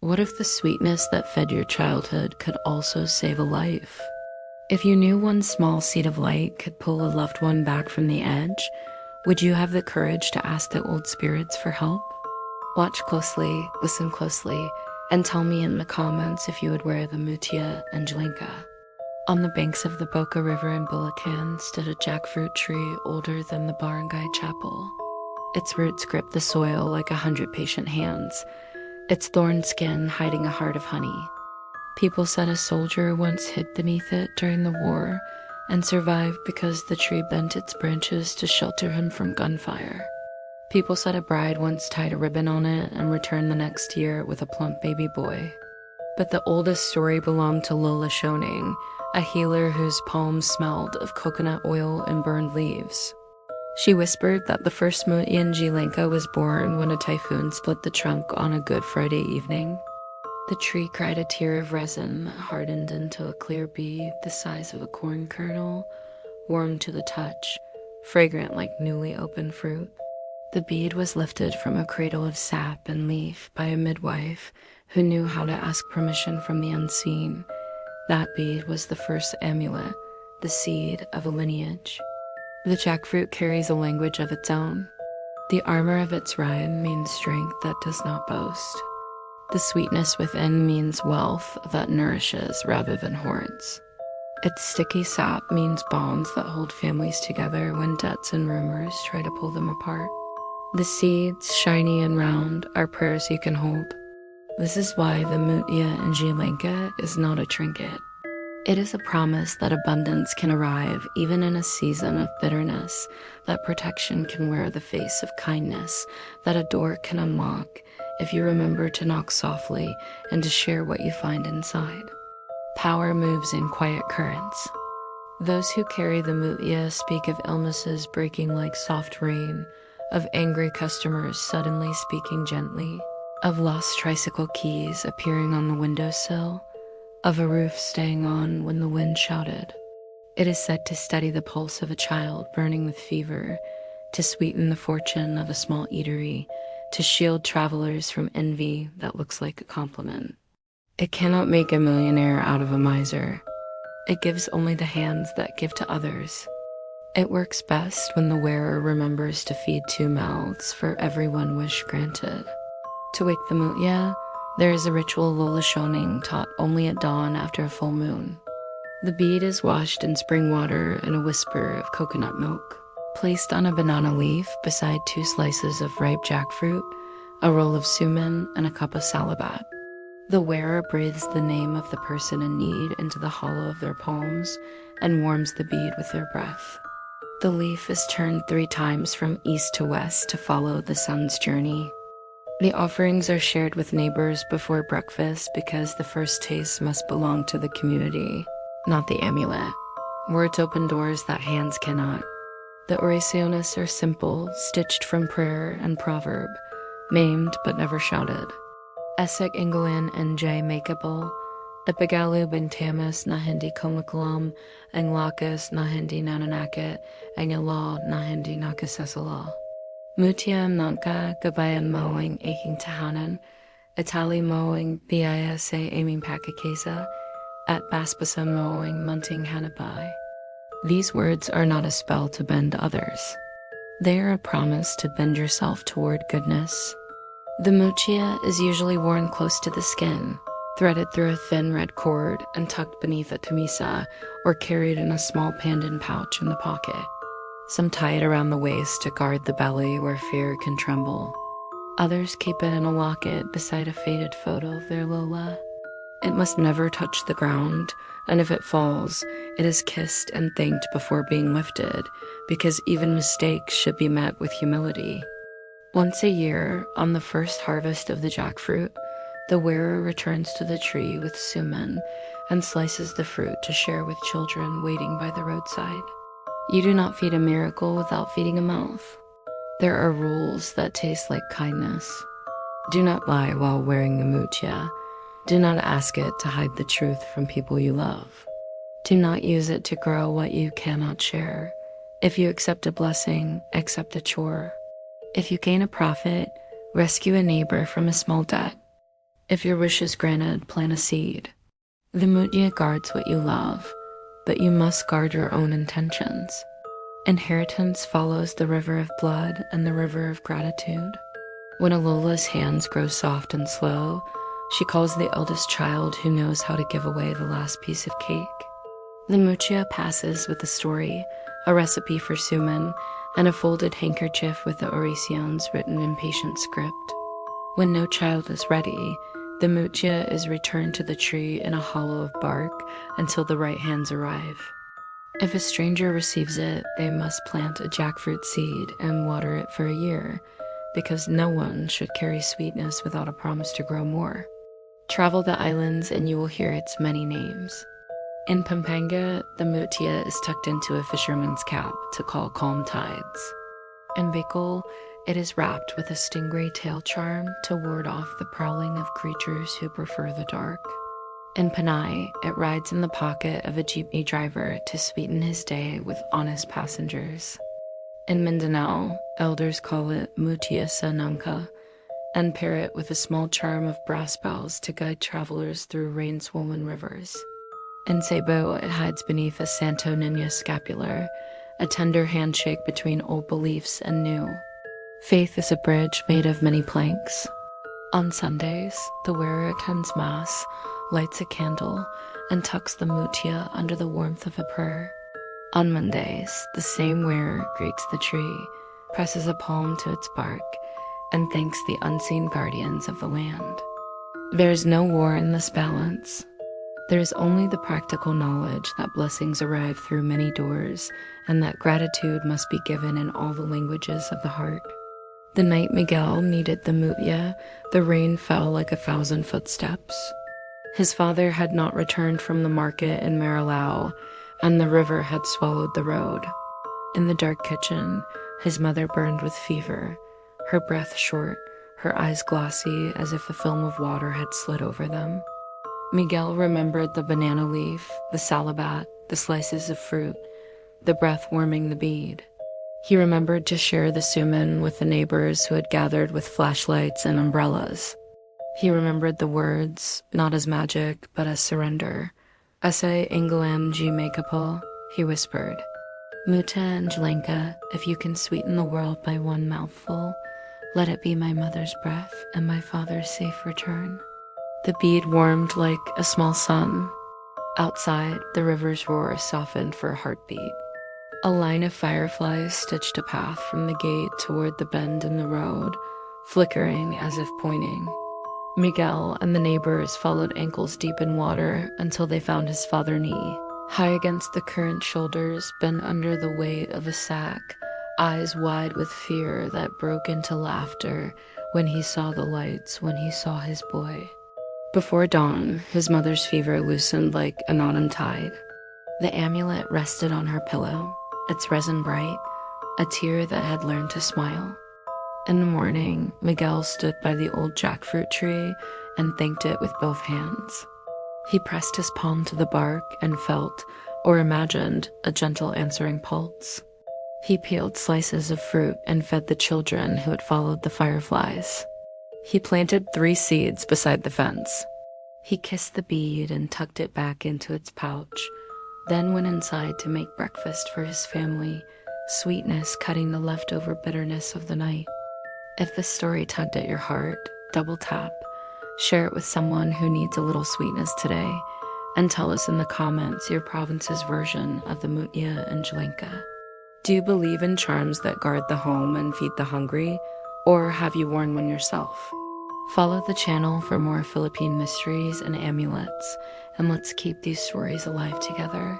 What if the sweetness that fed your childhood could also save a life? If you knew one small seed of light could pull a loved one back from the edge, would you have the courage to ask the old spirits for help? Watch closely, listen closely, and tell me in the comments if you would wear the Mutya and Langka. On the banks of the Boca River in Bulacan stood a jackfruit tree older than the barangay chapel. Its roots gripped the soil like 100 patient hands, its thorn skin hiding a heart of honey. People said a soldier once hid beneath it during the war and survived because the tree bent its branches to shelter him from gunfire. People said a bride once tied a ribbon on it and returned the next year with a plump baby boy. But the oldest story belonged to Lola Shoning, a healer whose palms smelled of coconut oil and burned leaves. She whispered that the first Mutya Langka was born when a typhoon split the trunk on a Good Friday evening. The tree cried a tear of resin that hardened into a clear bead the size of a corn kernel, warm to the touch, fragrant like newly opened fruit. The bead was lifted from a cradle of sap and leaf by a midwife who knew how to ask permission from the unseen. That bead was the first amulet, the seed of a lineage. The jackfruit carries a language of its own. The armor of its rind means strength that does not boast. The sweetness within means wealth that nourishes rather than hoards. Its sticky sap means bonds that hold families together when debts and rumors try to pull them apart. The seeds, shiny and round, are prayers you can hold. This is why the Mutya and Langka is not a trinket. It is a promise that abundance can arrive even in a season of bitterness, that protection can wear the face of kindness, that a door can unlock if you remember to knock softly and to share what you find inside. Power moves in quiet currents. Those who carry the Mutya speak of illnesses breaking like soft rain, of angry customers suddenly speaking gently, of lost tricycle keys appearing on the windowsill, of a roof staying on when the wind shouted. It is said to steady the pulse of a child burning with fever, to sweeten the fortune of a small eatery, to shield travelers from envy that looks like a compliment. It cannot make a millionaire out of a miser. It gives only the hands that give to others. It works best when the wearer remembers to feed two mouths for every one wish granted. To wake the Mutya, there is a ritual Lola Shoning taught only at dawn after a full moon. The bead is washed in spring water in a whisper of coconut milk, placed on a banana leaf beside 2 slices of ripe jackfruit, a roll of suman, and a cup of salabat. The wearer breathes the name of the person in need into the hollow of their palms and warms the bead with their breath. The leaf is turned 3 times from east to west to follow the sun's journey. The offerings are shared with neighbors before breakfast because the first taste must belong to the community, not the amulet. Words open doors that hands cannot. The oraciones are simple, stitched from prayer and proverb, maimed but never shouted. Esek Ingolin and J. Makeable, Ipagalu Bintamas na hindi kumakalam, ang lakas na hindi nananakit, ang law na hindi nakasasala. Mutya Nanka gabayan mowing aking tahanan, Itali mowing bisa aming pakakesa, at baspasa mowing munting hanabai. These words are not a spell to bend others. They are a promise to bend yourself toward goodness. The Mutya is usually worn close to the skin, threaded through a thin red cord and tucked beneath a camisa or carried in a small pandan pouch in the pocket. Some tie it around the waist to guard the belly where fear can tremble. Others keep it in a locket beside a faded photo of their Lola. It must never touch the ground, and if it falls, it is kissed and thanked before being lifted, because even mistakes should be met with humility. Once a year, on the first harvest of the jackfruit, the wearer returns to the tree with suman and slices the fruit to share with children waiting by the roadside. You do not feed a miracle without feeding a mouth. There are rules that taste like kindness. Do not lie while wearing the Mutya. Do not ask it to hide the truth from people you love. Do not use it to grow what you cannot share. If you accept a blessing, accept a chore. If you gain a profit, rescue a neighbor from a small debt. If your wish is granted, plant a seed. The Mutya guards what you love, but you must guard your own intentions. Inheritance follows the river of blood and the river of gratitude. When Alola's hands grow soft and slow, she calls the eldest child who knows how to give away the last piece of cake. The Mutya passes with a story, a recipe for suman, and a folded handkerchief with the oraciones written in patient script. When no child is ready, the Mutya is returned to the tree in a hollow of bark until the right hands arrive. If a stranger receives it, they must plant a jackfruit seed and water it for a year, because no one should carry sweetness without a promise to grow more. Travel the islands and you will hear its many names. In Pampanga, the Mutya is tucked into a fisherman's cap to call calm tides. In Bicol, it is wrapped with a stingray tail charm to ward off the prowling of creatures who prefer the dark. In Panay, it rides in the pocket of a jeepney driver to sweeten his day with honest passengers. In Mindanao, elders call it Mutya sa Langka and pair it with a small charm of brass bells to guide travelers through rain-swollen rivers. In Cebu, it hides beneath a Santo Niño scapular, a tender handshake between old beliefs and new. Faith is a bridge made of many planks. On Sundays, the wearer attends Mass, lights a candle, and tucks the Mutya under the warmth of a prayer. On Mondays, the same wearer greets the tree, presses a palm to its bark, and thanks the unseen guardians of the land. There is no war in this balance. There is only the practical knowledge that blessings arrive through many doors, and that gratitude must be given in all the languages of the heart. The night Miguel needed the Mutya, the rain fell like 1,000 footsteps. His father had not returned from the market in Marilao, and the river had swallowed the road. In the dark kitchen, his mother burned with fever, her breath short, her eyes glossy as if a film of water had slid over them. Miguel remembered the banana leaf, the salabat, the slices of fruit, the breath warming the bead. He remembered to share the suman with the neighbors who had gathered with flashlights and umbrellas. He remembered the words, not as magic, but as surrender. Ase Inglam G Mekapo, he whispered. Muta and Langka, if you can sweeten the world by one mouthful, let it be my mother's breath and my father's safe return. The bead warmed like a small sun. Outside, the river's roar softened for a heartbeat. A line of fireflies stitched a path from the gate toward the bend in the road, flickering as if pointing. Miguel and the neighbors followed ankles deep in water until they found his father knee, high against the current shoulders, bent under the weight of a sack, eyes wide with fear that broke into laughter when he saw the lights, when he saw his boy. Before dawn, his mother's fever loosened like an autumn tide. The amulet rested on her pillow, its resin bright, a tear that had learned to smile. In the morning, Miguel stood by the old jackfruit tree and thanked it with both hands. He pressed his palm to the bark and felt, or imagined, a gentle answering pulse. He peeled slices of fruit and fed the children who had followed the fireflies. He planted 3 seeds beside the fence. He kissed the bead and tucked it back into its pouch, then went inside to make breakfast for his family, sweetness cutting the leftover bitterness of the night. If this story tugged at your heart, double tap, share it with someone who needs a little sweetness today, and tell us in the comments your province's version of the Mutya and Langka. Do you believe in charms that guard the home and feed the hungry, or have you worn one yourself? Follow the channel for more Philippine mysteries and amulets, and let's keep these stories alive together.